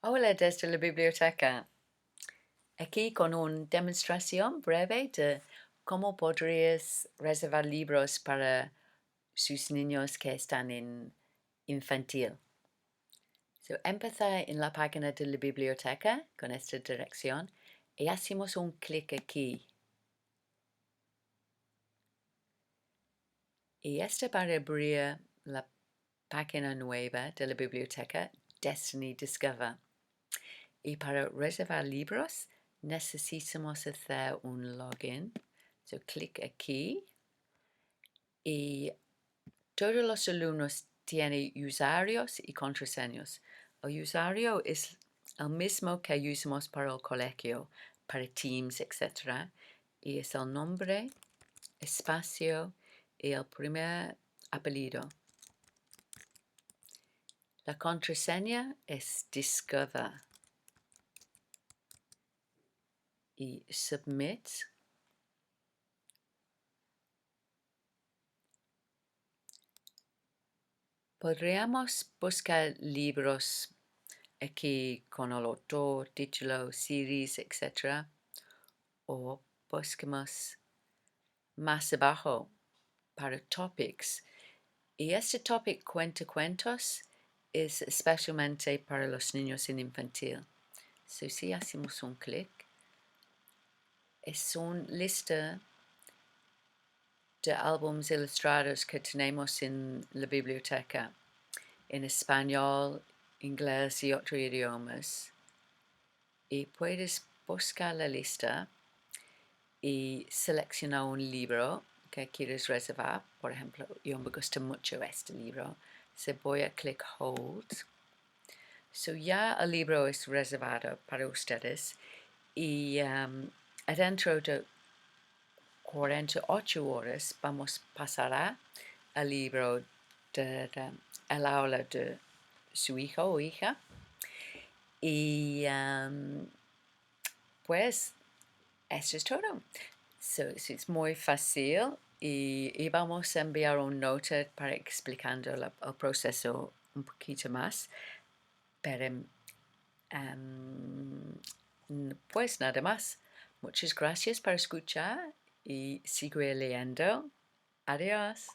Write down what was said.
Hola desde la biblioteca. Aquí con una demostración breve de cómo podrías reservar libros para sus niños que están en infantil. Empezar en la página de la biblioteca con esta dirección y hacemos un clic aquí. Y esta para abrir la página nueva de la biblioteca Destiny Discover. Y para reservar libros necesitamos hacer un login. Clic aquí y todos los alumnos tienen usuarios y contraseñas. El usuario es el mismo que usamos para el colegio, para Teams, etc. Y es el nombre, espacio y el primer apellido. La contraseña es Discover. Y Submit. Podríamos buscar libros aquí con el autor, título, series, etc. O buscamos más abajo para topics. Y este topic cuentos es especialmente para los niños en infantil. Si hacemos un clic, es una lista de álbumes ilustrados que tenemos en la biblioteca, en español, inglés y otros idiomas. Y puedes buscar la lista y seleccionar un libro que quieres reservar. Por ejemplo, yo me gusta mucho este libro. Voy a clic Hold. Ya el libro es reservado para ustedes y adentro de 48 horas vamos a pasar al libro al aula de su hijo o hija y pues esto es todo. Es muy fácil y vamos a enviar un nota para explicando el proceso un poquito más. Pero pues nada más. Muchas gracias por escuchar y sigue leyendo. Adiós.